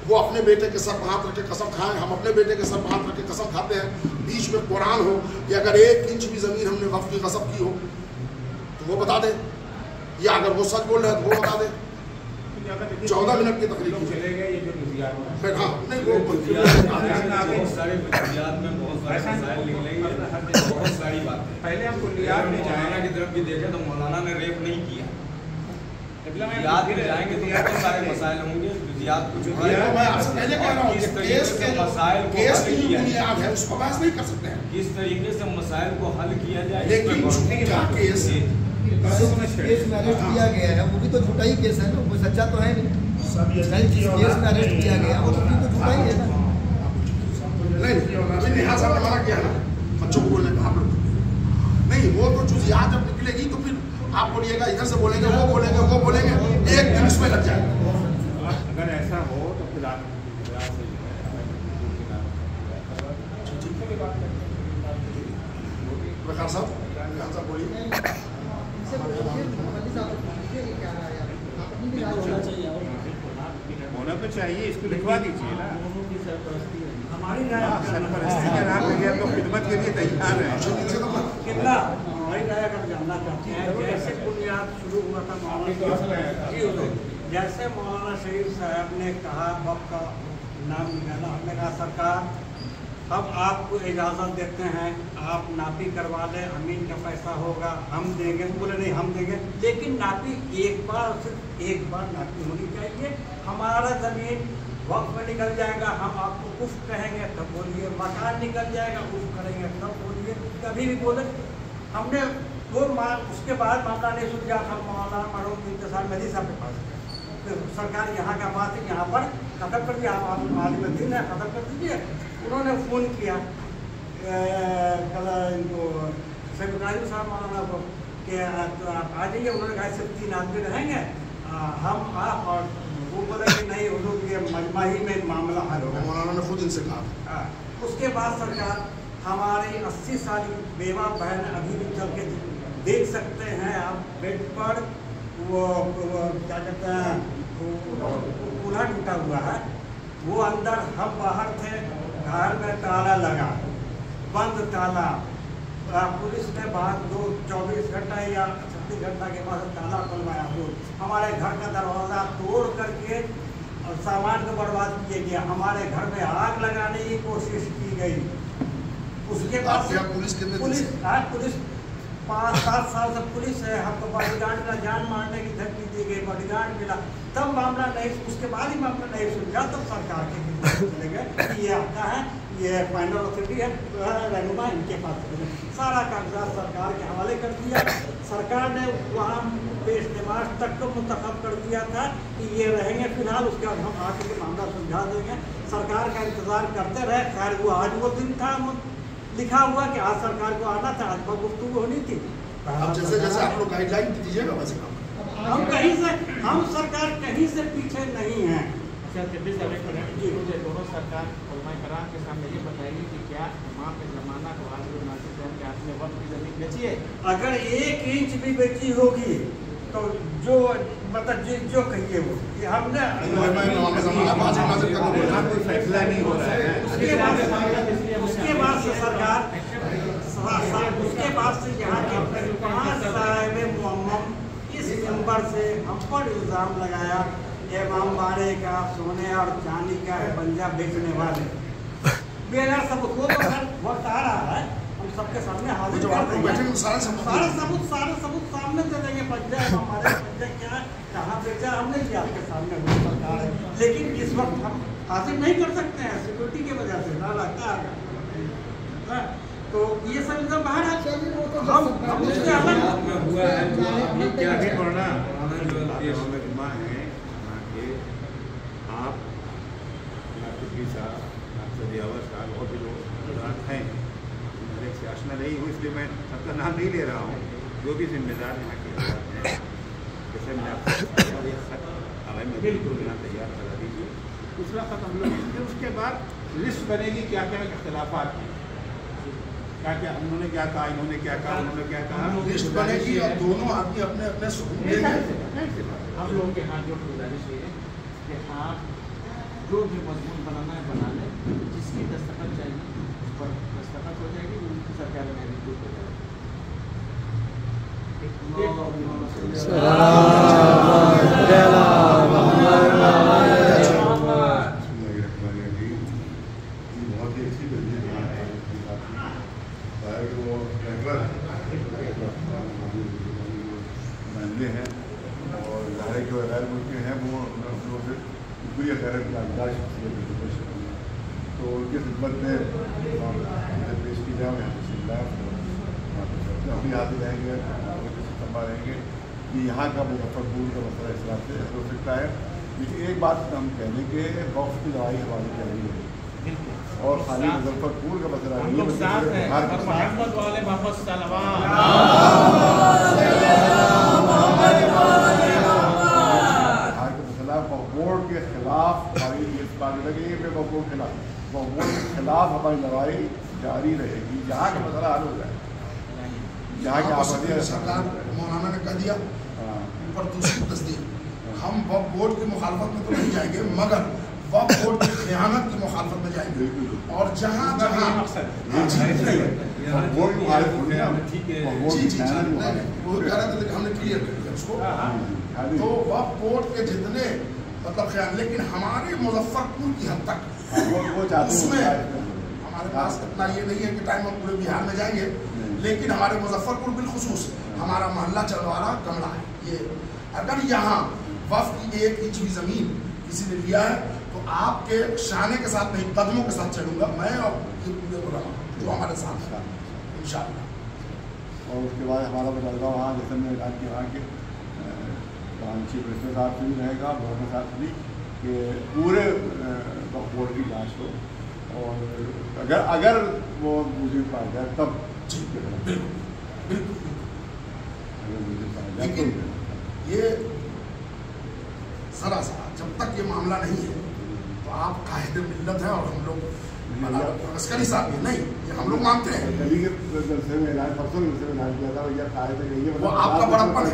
وہ اپنے بیٹے کے سر پر ہاتھ رکھ کے قسم کھائیں, ہم اپنے بیٹے کے سر پر ہاتھ رکھ کے قسم کھاتے ہیں. بیچ میں قرآن ہو کہ اگر 1 انچ بھی زمین ہم نے وقف کی غصب کی ہو تو وہ بتا دیں, یا اگر وہ سچ بول رہے ہیں تو وہ بتا دیں. 14 منٹ کی تقریر
چلے گئے. یہ جو कुलियात में
फिर हाँ नहीं वो
सारे कुलियात में बहुत सारे मसाइल निकलेंगे, बहुत सारी बातें।
पहले हम कुलियात में
मौलाना की तरफ भी देखें तो मौलाना ने रेप नहीं किया। जुजियात में जाएंगे तो बहुत सारे मसाइल होंगे, जुजियात कुछ
मैं आपसे पहले कह रहा हूँ
किस तरीके
केस
से
के
मसाइल को
केस
हल
की जो
किया
बुनियाद है उसको बहस नहीं कर सकते हैं,
किस तरीके से मसाइल को हल किया जाए।
लेकिन झूठा केस
केस में अरेस्ट किया गया है वो भी तो झूठा ही केस है ना, कोई सच्चा तो है नहीं। केस में अरेस्ट किया गया वो तो झूठा ही है ना।
नहीं निहाल साहब ने मना किया ना बच्चों को बोलने का, आप लोग नहीं, वो तो जुजियात जब निकलेगी तो फिर आप बोलिएगा, इधर से बोलेंगे, वो बोलेंगे, एक दिन इसमें लग जाएगा।
अगर ऐसा हो तो फिर आप
प्रकाश साहब बोलिए।
होना तो चाहिए, इसको लिखवा दीजिए ना।
हमारी राय
सरपरस्ती के नाम पे हम लोग खिदमत के लिए तैयार हैं।
कितना हमारी राय अगर जानना चाहते हैं, जैसे बुनियाद शुरू हुआ था मौलाना, जैसे मौलाना शरीफ साहब ने कहा, वक्त का नाम निकाला, हमने कहा सरकार अब आपको इजाज़त देते हैं, आप नापी करवा लें, अमीन का पैसा होगा हम देंगे। बोले नहीं हम देंगे, लेकिन नापी एक बार, सिर्फ एक बार नापी होनी चाहिए। हमारा ज़मीन वक्त में निकल जाएगा, हम आपको उफ कहेंगे तब बोलिए, मकान निकल जाएगा उफ करेंगे तब बोलिए, कभी भी बोले। हमने वो उसके बाद मामला नहीं सुलझा, हम मौलाना मरहूम इंतज़ार मेरी साहब के पास फिर सरकार यहाँ का बात है यहाँ पर ख़त्म कर दिया, आप आलिम दिन है ख़त्म कर दीजिए। उन्होंने फ़ोन किया कल इनको सेक्रेटरी साहब मौलाना को कि तो आप आ जाइए। उन्होंने कहा सिर्फ 3 आदमी रहेंगे, हम आप और वो बोले कि नहीं वो लोग ये मजमा ही में मामला हल होगा।
मौलाना ने खुद इनसे कहा।
उसके बाद सरकार हमारी 80 साल बेवा बहन अभी भी चल के देख सकते हैं आप बेड पर, वो क्या कहते हैं चूल्हा टूटा हुआ है, वो अंदर, हम बाहर थे, घर में ताला लगा, बंद ताला, पुलिस ने बाद 24 घंटा या 36 घंटा के बाद ताला खुलवाया। हमारे घर का दरवाज़ा तोड़ करके और सामान को बर्बाद किया गया, हमारे घर में आग लगाने की कोशिश की गई। उसके बाद
पुलिस
5-7 साल से पुलिस है, हमको बॉडीगार्ड का जान मारने की धमकी दी गई, बॉडीगार्ड मिला, तब मामला नहीं, उसके बाद ही मामला नहीं सुलझा, तब सरकार के चले गए कि ये आपका है, ये फाइनल अथॉरिटी है, रहनुमा इनके पास सारा कागजात सरकार के हवाले कर दिया। सरकार ने वहाँ पेशनमाज तक को मुंतखब कर दिया था कि ये रहेंगे फिलहाल, उसके बाद हम आके के मामला सुलझा देंगे। सरकार का इंतज़ार करते रहे, खैर वो आज वो दिन था लिखा हुआ कि आज सरकार को आना था, आज गुफ्तगू होनी थी।
अब जैसे जैसे आप लोग गाइडलाइन दीजिएगा वैसे काम
हम सरकार कहीं से पीछे नहीं हैं।
मुझे दोनों सरकार उलमा कराम के सामने ये बताइए कि क्या इमाम पे ज़माना को हाजिर नासिर साहब के हाथ में वक्त की ज़मीन बेची है?
अगर 1 इंच भी बेची होगी तो जो मतलब जो कहिए वो कि हमने
फैसला नहीं हो रहा है।
उसके बाद से सरकार उसके बाद से यहाँ के 5 साहिब मुअम्मम इस नंबर से हम पर इल्ज़ाम लगाया इमाम बाड़े का सोने और चांदी का पंजा बेचने वाले। बेगर सब को तो वक्त आ रहा है, हम सबके सामने हाजिर कर देंगे, सारे सबूत सामने दे देंगे। पंजा हमारे पंजा क्या कहाँ बेचा हमने ये आपके सामने सरकार है, लेकिन इस वक्त हम हाजिर नहीं कर सकते हैं सिक्योरिटी की वजह से, ना लगता है। तो ये सब एकदम बाहर है, हम उसके अलग
हुआ है
क्या है पढ़ना आप नाफिकी साहब, नाफियावर साहब और भी लोग हैं, मेरे से आशना नहीं हुई इसलिए मैं सबका नाम नहीं ले रहा हूँ, जो भी जिम्मेदार यहाँ के हैं। जैसे मैं आपसे बिल्कुल तैयार करा दीजिए, दूसरा खत हम लोग, फिर उसके बाद लिस्ट बनेगी क्या क्या इख्तलाफात हैं, क्या क्या उन्होंने क्या कहा, इन्होंने क्या कहा, उन्होंने क्या कहा,
लिस्ट बनेगी और दोनों आदमी अपने अपने सुकून देंगे।
हम लोगों के हाथ जो गुजारिश है कि आप जो भी मजमून बनाना है बना लें, जिसकी दस्तखत चाहिए उस पर दस्तखत हो जाएगी, उनकी सरकार में रिपोर्ट हो जाएगी।
नुमाइंदे हैं और ज़ाहिर है कि वो गैर मुल्की हैं, वो उन लोगों से कोई खैर यादगार शख्सियत है, तो उनकी खिदमत में पेश की जाए। यहाँ से हम भी हाथ रहेंगे, संभा रहेंगे कि यहाँ का मुजफ्फरपुर का मसला इस तरह से हो सकता है। लेकिन एक बात हम कह दें कि वक्फ की लड़ाई हमारी जारी है और खाली मुजफ्फरपुर का मसला नहीं है, बोर्ड के खिलाफ हमारी इस बात लगी है कि बोर्ड के खिलाफ हमारी लड़ाई जारी रहेगी। यहाँ का मसला हल हो जाए, यहाँ की आबादी
सरकार मौलाना ने कह दिया ऊपर दूसरी तस्दीक, हम वक्फ बोर्ड की मुखालफत में तो नहीं जाएंगे मगर वक्फ बोर्ड की खयानत की मुखालफत में जाएंगे। और जहाँ जहाँ हमने क्लियर कर दिया उसको, तो वक्फ बोर्ड के जितने मतलब ख्याल, लेकिन हमारे मुजफ्फरपुर की हद तक उसमें हमारे पास इतना ये नहीं है कि टाइम हम पूरे बिहार में जाएंगे, लेकिन हमारे मुजफ्फरपुर बिलखुसूस हमारा मोहल्ला चलवारा कमला है। ये अगर यहाँ वक्फ की 1 इंच भी ज़मीन किसी ने लिया है तो आपके शाने के साथ नहीं, कदमों के साथ चलूँगा मैं और ये पूरे उलमा जो हमारे साथ है इंशाअल्लाह।
और उसके बाद हमारा बदलगा वहाँ जैसे मैं ऐलान किया वहाँ के चीफ मिनिस्टर साहब से भी रहेगा, गवर्नर साहब से भी, कि पूरे वक्फ बोर्ड की जाँच हो और अगर वो मुझे पा जाए तब
लेकिन ये जरा सा जब तक ये मामला नहीं है तो आप कायदे मिल्लत है और हम लोग अस्करी साहब नहीं, ये हम लोग मानते हैं। वो आपका बड़प्पन है,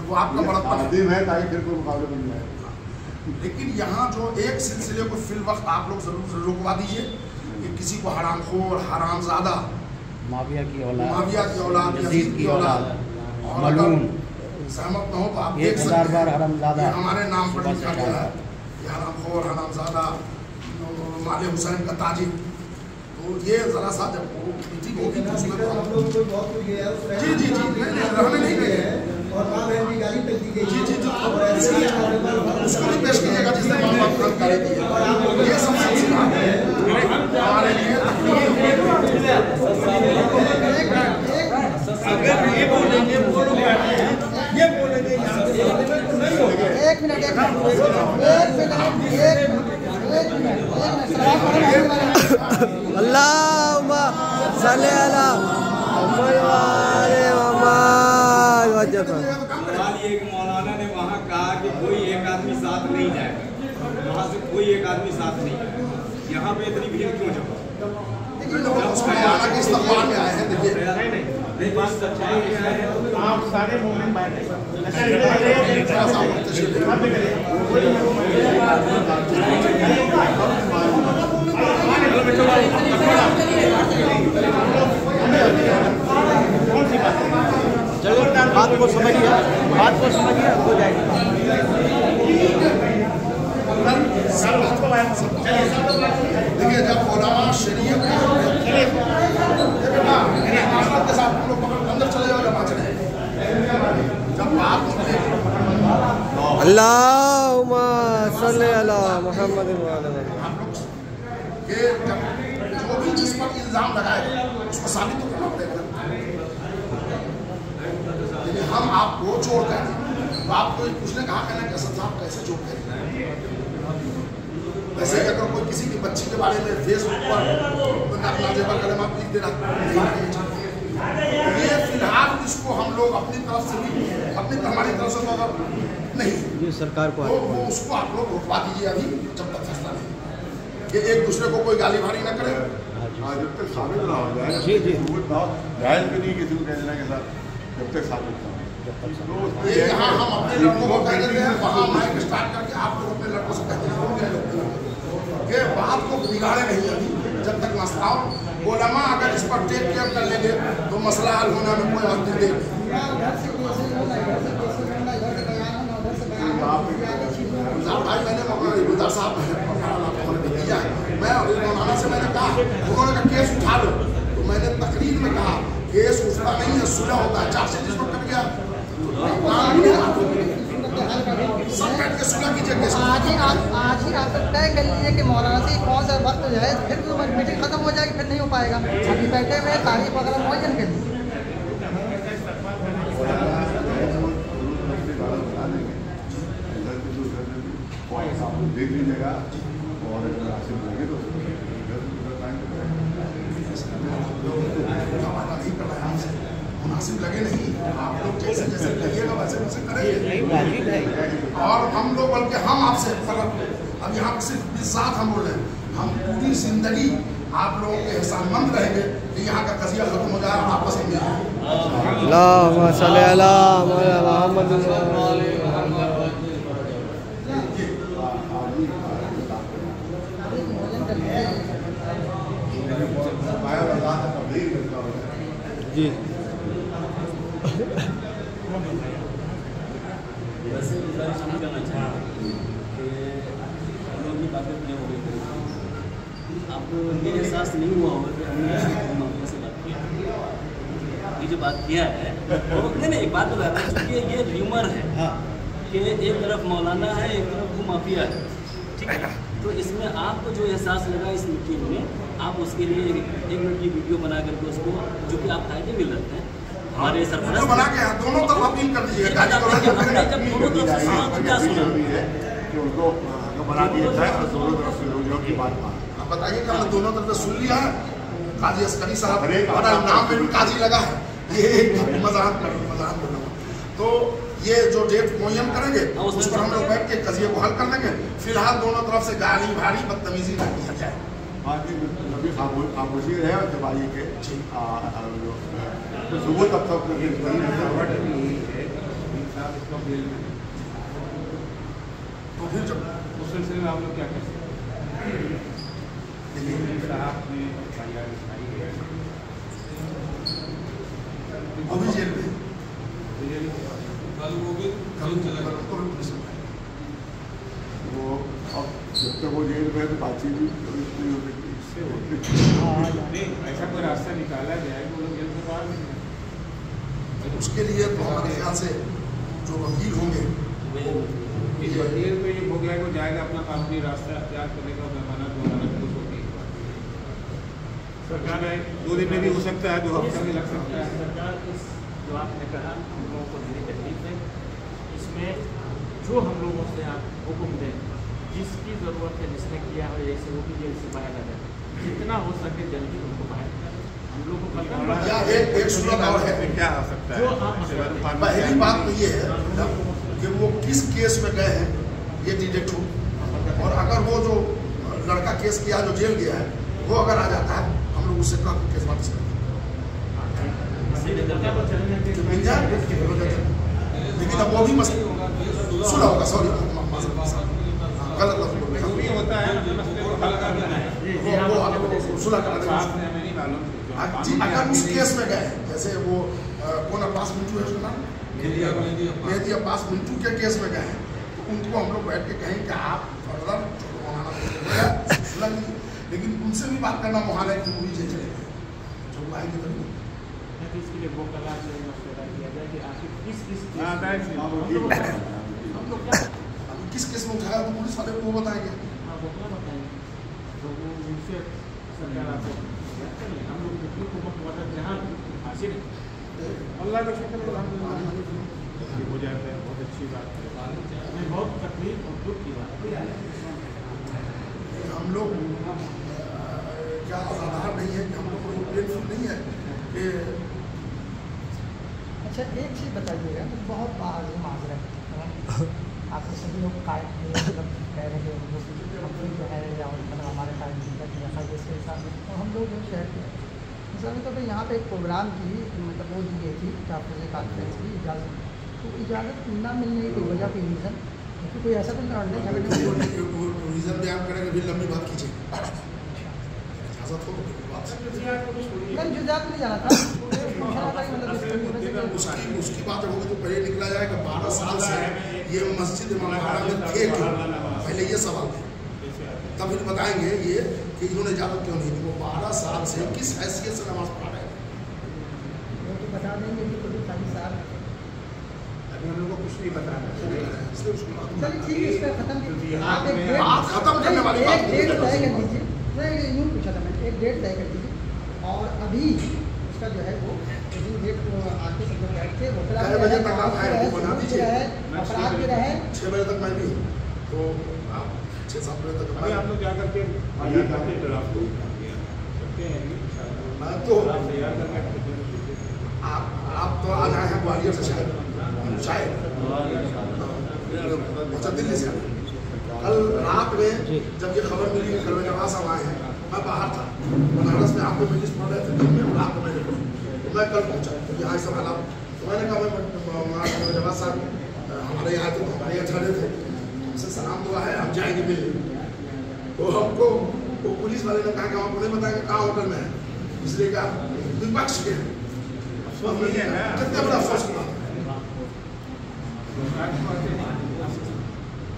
वो आपका बड़प्पन है, लेकिन यहाँ जो एक सिलसिले को फिल वक्त आप लोग जरूर रुकवा दीजिए कि किसी को हरामखोर, हरामजादा, माविया की औलाद, यजीद की औलाद और अगर सहमत न हो तो आप देख सकते हैं हमारे नाम पर लिखा गया है कि हरामखोर, हरामजादा, माले हुसैन का ताजिर। तो ये जरा सा जब वो मीटिंग होगी तो उसमें तो जी जी जी रहने नहीं गए जी जी जी उसको भी पेश कीजिएगा जिसने जानकारी दी है। ये सब सिलसिला हमारे लिए अगर ये बोलेंगे वो लोग ये बोलेंगे एक मिनट
अल्लाहुम्मा सल्ली अला
मौलाना ने वहाँ कहा कि कोई एक आदमी साथ नहीं जाएगा, वहाँ से कोई एक आदमी साथ नहीं जाएगा, यहाँ पे इतनी भीड़ क्यों जमा?
में आए हैं देखिए
आप सारे मोमेंट बैठे
चलो बात को समझिए, हो जाएगी।
देखिए जब उलमा शरीयत के साथ लोग अंदर चले जाओ जमा चले जब बात
अल्लाहुम्मा सल्ली अला मुहम्मद
के जब जो भी जिस पर इल्जाम लगाए उसको साबित तो करना पड़ेगा। हम आपको चोर कहते हैं तो आपको उसने कहा कहना कि असद साहब कैसे चोर कहते हैं। वैसे अगर कोई किसी की बच्ची के बारे में फेसबुक पर नाजेबा कलमा लिख देना ये फिलहाल इसको हम लोग अपनी तरफ से भी हमारी तरफ से तो अगर नहीं
ये सरकार को
तो उसको आप लोग रुकवा दीजिए अभी जब तक फैसला नहीं कि एक दूसरे को कोई गाली भाड़ी ना करे।
जब तक साबित ना हो जाए जी जी जायज़ भी नहीं किसी को कह देना के साथ जब तक साबित ना हो।
यहाँ हम अपने लड़कों को कह देते हैं, वहाँ माइक स्टार्ट करके आप लोग अपने लड़कों से कहते हैं कि बात को बिगाड़े नहीं अभी जब तक मसला हो। उलमा अगर इस पर टेक केयर कर लेंगे तो मसला हल होने में कोई वक्त नहीं देंगे। भाई मैंने गुलजार साहब दिया है, मैं मौलाना से मैंने कहा, उन्होंने कहा केस उठा लो, तो मैंने तकरीर में कहा केस उठना नहीं है, सुलह होता है। 4 से जिस पर कट गया लीजिए केस।
आज ही आप तय कर लीजिए कि मौलाना से कौन सा वक्त जो है, फिर तो मीटिंग खत्म हो जाएगी, फिर नहीं हो पाएगा। अभी बैठे हुए तारीख वगैरह मुअय्यन कर लीजिए।
देख लीजिएगा और मुनासिब लगे तो
मुनासिब लगे नहीं, आप लोग जैसे जैसे करिएगा वैसे वैसे करेंगे। और हम लोग बल्कि हम आपसे अब यहाँ सिर्फ 20 साथ हम बोल रहे हैं, हम पूरी जिंदगी आप लोगों के एहसानमंद रहेंगे कि यहाँ का कज़िया खत्म हो जाए, आपस में मिल
अल्लाहुम्मा सल्ली अला मुहम्मद। जी
वैसे गुजारिश नहीं करना चाहिए कि लोग की बातें नहीं हो गई। आपको ये एहसास नहीं हुआ होगा कि हमने मामले से बात किया, ये जो बात किया है वो नहीं एक बात बता रहा हूँ, क्योंकि ये र्यूमर है कि एक तरफ मौलाना है एक तरफ वो माफिया है, ठीक है। तो इसमें आपको जो एहसास लगा इस मीटिंग में, आप उसके लिए एक मिनट की वीडियो बना करके उसको, जो कि आप फायदे मिल रहे हैं हमारे सरपंच
बना के दोनों तरफ अपील कर दीजिएगा।
हमने जब दोनों तरफ से सुना तो क्या सुना
कि उनको बना दिया जाए और दोनों तरफ से लोगों की बात मान।
आप बताइए कि हमने दोनों तरफ से सुन लिया है। काजी अस्करी साहब हमारा नाम में भी काजी लगा है, ये मजाक कर रहा हूँ। तो ये जो डेट मुअय्यन करेंगे उस पर हम लोग बैठ के कज़िये को हल कर लेंगे। फिलहाल दोनों तरफ से गाली भारी बदतमीजी न किया जाए।
बाकी खामोशी है और दवाई के तो सुबह तब तक
तो फिर जब
उस सिलसिले में आप लोग क्या कर सकते हैं? साहब ने तैयार दिखाई है,
अभी जेल में
वो अब जब तक वो जेल में तो बातचीत भी नहीं हो सकती।
ऐसा कोई रास्ता निकाला जाए वो लोग जेल से बाहर निकले।
उसके लिए तो हमारे ख्याल से जो वकील होंगे
इस वकील पे जो हो गया वो जाएगा अपना कानूनी रास्ता अख्तियार करेगा, जमानत कुछ होगी। सरकार 2 दिन में भी हो सकता है, 2 हफ्ते में लग सकता है।
सरकार इस जो आपने कहा हम लोगों को मेरी तकलीफ है, इसमें जो हम लोगों से आप हुक्म दें, जिसकी ज़रूरत है, जिसने किया हो जैसे वो भी जेल से बाहर आ जाए, जितना हो सके जल्दी उनको बाहर हम लोग को पता
एक सूरत और है
क्या हो सकता है।
पहली बात तो ये है कि वो किस केस में गए हैं ये डिटेक्ट हो, और अगर वो जो लड़का केस किया जो जेल गया है वो अगर आ जाता है हम लोग उससे कहा केस वापस करेंगे, लेकिन अब वो भी सुना होगा। सॉरी गलत लफ्ज़ बोल रहे हैं,
होता है
सुना अगर उस केस में गए जैसे वो कौन अब्बास मिंटू है उसका नाम, मेहदी अब्बास मिंटू के केस में गए तो उनको हम लोग बैठ के कहें कि आप फर्दर लेकिन उनसे भी बात करना मुहाल है कि वो भी जेल चले गए जो आएंगे तभी
इसके लिए वो कला से मशवरा किया जाए कि आखिर
किस केस में उठाया तो पुलिस वाले को बताएंगे।
हाँ वो क्या बताएंगे, तो वो उनसे सरकार आपको हम लोग हुकूमत जहाँ हासिल
अल्लाह का शुक्र हो जाता है, बहुत अच्छी बात है।
बहुत तकलीफ और दुख की बात है।
हम लोग क्या आधार नहीं है कि हम लोग को पेनफुल नहीं है कि
अच्छा एक चीज़ बताइएगा तो बहुत माजरत आप सभी लोग मतलब कह रहे हैं कंपनी जो है या मतलब हमारे साथ जिसके हिसाब से तो हम लोग जो शहर के मिसाल तो भाई यहाँ पे एक प्रोग्राम की मतलब वो दी गई थी जाफर कॉन्फ्रेंस की इजाज़त, तो इजाज़त न मिलने की वजह कोई रीज़न क्योंकि कोई ऐसा तो
रीज़न बयान करेंगे भी लंबी बात कीजिए इजाज़त हो
जुजात नहीं जाना था
उसकी बात होगी तो पहले निकला जाएगा 12 साल से ये मस्जिद इमामबाड़ा में थे क्यों, पहले ये सवाल है, तब फिर बताएंगे ये कि इन्होंने इजाज़त क्यों नहीं दी। वो 12 साल से किस हैसियत से नमाज पढ़ा रहे हैं
वो तो बता देंगे कि कोई सारी साल
हम लोग को कुछ नहीं बताना चाहिए।
चलिए ठीक है, इसका खत्म कीजिए। आप एक डेट
बात खत्म करने वाली बात
एक डेट तय कर दीजिए। मैं यूँ पूछा था, मैंने एक डेट तय कर दीजिए और अभी उसका जो है वो डेट आके सब लोग बैठ के होटल
कै बजे तक आप आए वो बना दीजिए।
अपराध भी रहे
6 बजे तक मैं भी हूँ, तो आप 6-7 बजे तक
अभी हम लोग जा करके ड्राफ्ट को करते हैं।
मैं तो
तैयार करके
आप तो आ जाए हैं ग्वालियर से शायद अच्छा दिल्ली से। कल रात में जब ये खबर मिली कि कल नवाज साहब आए हैं, मैं बाहर था बनारस में, आपको मेरी पढ़ रहे थे दिन में, रात में मैंने तो मैं कल पहुँचा तो यहाँ सब हालात, तो मैंने कहा मैं नवाज साहब हमारे यहाँ थे, हमारे यहाँ खड़े थे, हमसे सलाम दुआ है, हम जाएंगे मिलने। तो हमको वो पुलिस वाले ने कहा कि आपको नहीं बताएंगे कहाँ होटल में है, इसलिए कि आप विपक्ष के कितने बड़ा अफसोस हुआ।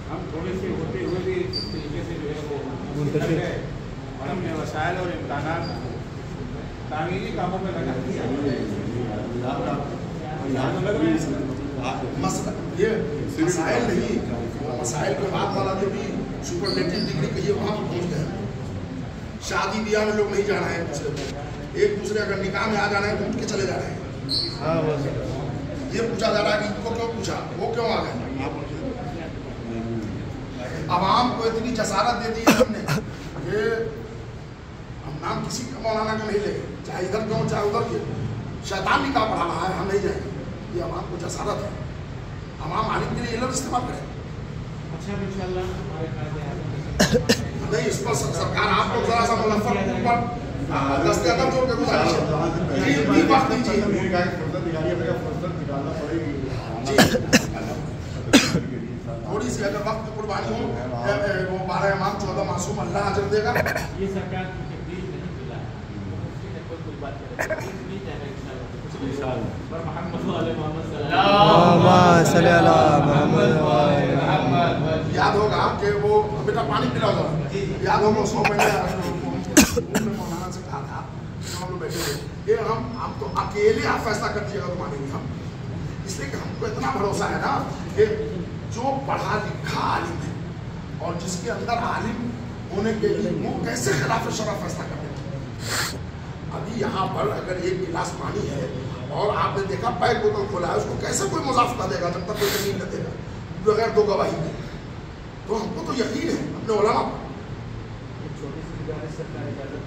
हम थोड़े से होते हुए भी इस तरीके से जो है वो और हमने वसाइल और इम्कानात तामीरी कामों में लगा दिया।
ये मसाइल नहीं, मसाइल के बाद वाला जो भी सुपरलेटिव डिग्री कहिए वहाँ पर पहुँच गए। शादी ब्याह में लोग नहीं जा रहे हैं दूसरे को, एक दूसरे अगर निकाह में आ जा रहे हैं तो उठ के चले जा रहे हैं। ये पूछा जा रहा है कि इनको क्यों पूछा, वो क्यों आ गए। आवाम को इतनी जसारत दे दी है हमने कि हम नाम किसी के मौलाना का नहीं लेंगे, चाहे इधर क्यों चाहे उधर के। शैतान निकाह पढ़ा रहा है, हम नहीं जाएंगे। ये आवाम को जसारत है, आवाम आलिम के लिए इल्म इस्तेमाल करें।
अच्छा इंशाल्लाह
नहीं, इस पर सरकार आप लोग जरा सा मुजफ्फरपुर पर दस्ते अदब जोड़ के गुजारिश है, वक्त दीजिए थोड़ी सी, अगर वक्त की कुर्बानी हो वो 12 इमाम 14 मासूम अल्लाह अजर देगा।
ये सरकार की तकदीर नहीं मिला है, कोई बात करें नहीं जाएगा इंशाल्लाह। पर मोहम्मद
याद होगा कि वो बेटा पानी पिला होगा, याद होगा उसको मैंने मौलाना से कहा था, हम लोग बैठे थे कि हम तो अकेले आप फैसला कर दीजिएगा तो मानेंगे हम, इसलिए कि हमको इतना भरोसा है ना कि जो पढ़ा लिखा आलिम है और जिसके अंदर आलिम होने के लिए वो कैसे खिलाफ शरअ फैसला कर देते। अभी यहाँ पर अगर एक गिलास पानी है और आपने देखा पैक बोतल खोला है, उसको कैसे कोई मुजाफता देगा जब तक कोई जमीन न देगा बगैर दो गवाही के। तो हमको तो यकीन है अपने उलमा पर।
छोटी सी गुजारिश सरकार इजाजत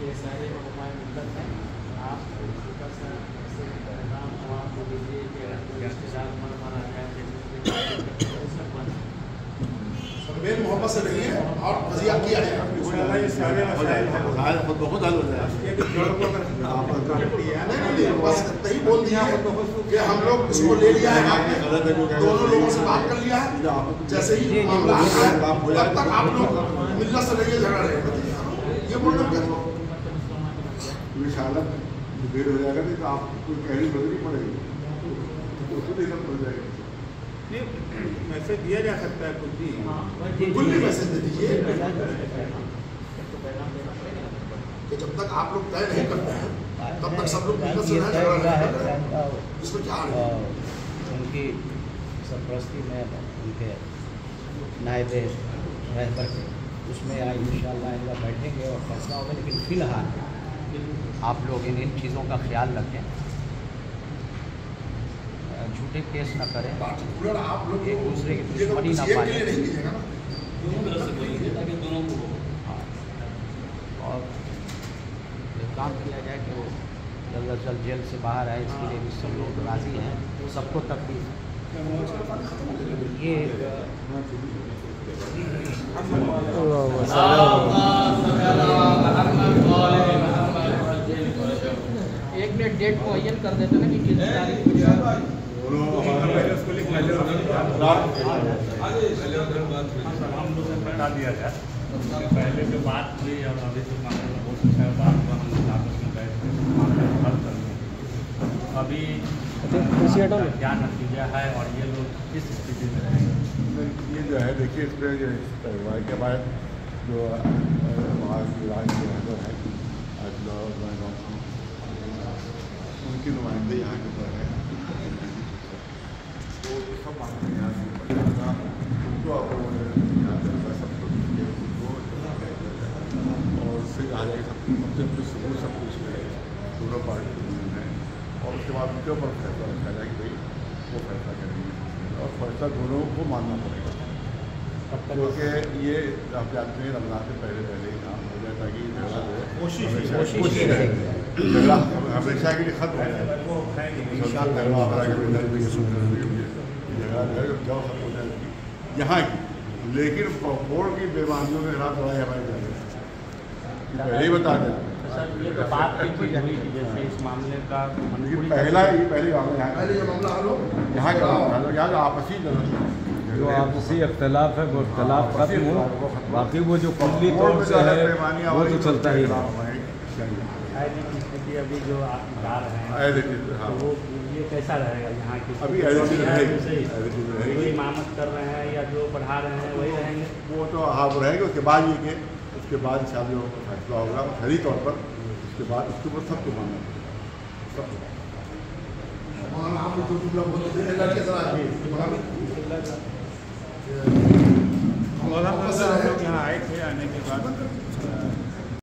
ये सारे उलमाए मिल्लत हैं, आप छोटा सा ऐसे पैगाम आवाम को दीजिए कि रिश्तेदार मन माना जाए,
मेल मोहब्बत से रहिए और वजिया किया जाएगा।
बहुत हल हो जाए।
बस नहीं बोल दिया कि हम लोग इसको ले लिया है, आपने दोनों लोगों से बात कर लिया है, जैसे ही मामला आता है तब तक आप लोग मिल्लत से रहिए, झगड़ा रहे ये बोलना क्या
भीड़ हो जाएगा, नहीं तो आपको कहनी बदलनी पड़ेगी, उसको देना पड़ जाएगा।
मैसेज दिया जा सकता है कुछ भी,
बिल्कुल भी मैसेज दे दीजिए कि जब तक आप लोग तय नहीं करते हैं तब तक सब लोग मिलकर से इसमें क्या है।
उनकी सरपरस्ती में उनके नायब रहबर के उसमें इंशाअल्लाह इनका बैठेंगे और फैसला होगा। लेकिन फ़िलहाल आप लोग इन चीज़ों का ख्याल रखें, झूठे केस न करें,
आप लोग
एक दूसरे की दुश्मनी न पाएं और काम किया जाए कि वो जल्द अज जल्द जेल से बाहर आए, इसके लिए भी सब लोग राज़ी हैं, सबको तकलीफ ये
एक मिनट डेट मुअय्यन कर देते ना कि किस तारीख को
बता दिया जाए। पहले जो बात हुई और अभी जो मामला हो चुका है, बात को हम आपस में बैठ कर मामले को हल कर लेंगे। अभी क्या नतीजा है और ये लोग किस स्थिति में रहेंगे,
ये जो है देखिए, इसमें कार्रवाई के बाद जो वहाँ की राज्य के रहबर है उनकी नुमाइंदे यहाँ के ऊपर है, तो सब मानते हैं यहाँ से उनको यहाँ से सब और उससे कहा जाए सब अपने सबूत सब कुछ है दोनों पार्टी है और उसके बाद उनके ऊपर फैसला रखा जाए कि भाई वो फैसला करेंगे और फैसला दोनों को मानना पड़ेगा क्योंकि ये आप जानते हैं रमज़ान से पहले ही काम हो जाए ताकि झगड़ा जो है झगड़ा हमेशा के लिए खत्म हो जाए झगड़ा जो खत्म हो जाए यहाँ की लेकिन बोर्ड की बेमानियों के खिलाफ लड़ाई हमारी जारी है पहले ही बता दें
सर ये तो बात हुई थी जैसे इस मामले का
पहले मामला यहाँ का यहाँ का आपसी
जो आपसी इख्तलाफ है वो इख्तलाफ खत्म हो बाकी वो जो कुल्ली तौर से है वो तो चलता ही है
स्थिति अभी जो आप बता रहे हैं
हाँ।
तो वो ये कैसा रहेगा यहाँ की
अभी
जो इमामत कर रहे हैं या जो पढ़ा रहे हैं वही रहेंगे
वो तो हाँ वो रहेंगे उसके बाद ये कि उसके बाद शादी का फैसला होगा खरी तौर पर उसके बाद उसके ऊपर सबको मानना
यहाँ आए थे आने के बाद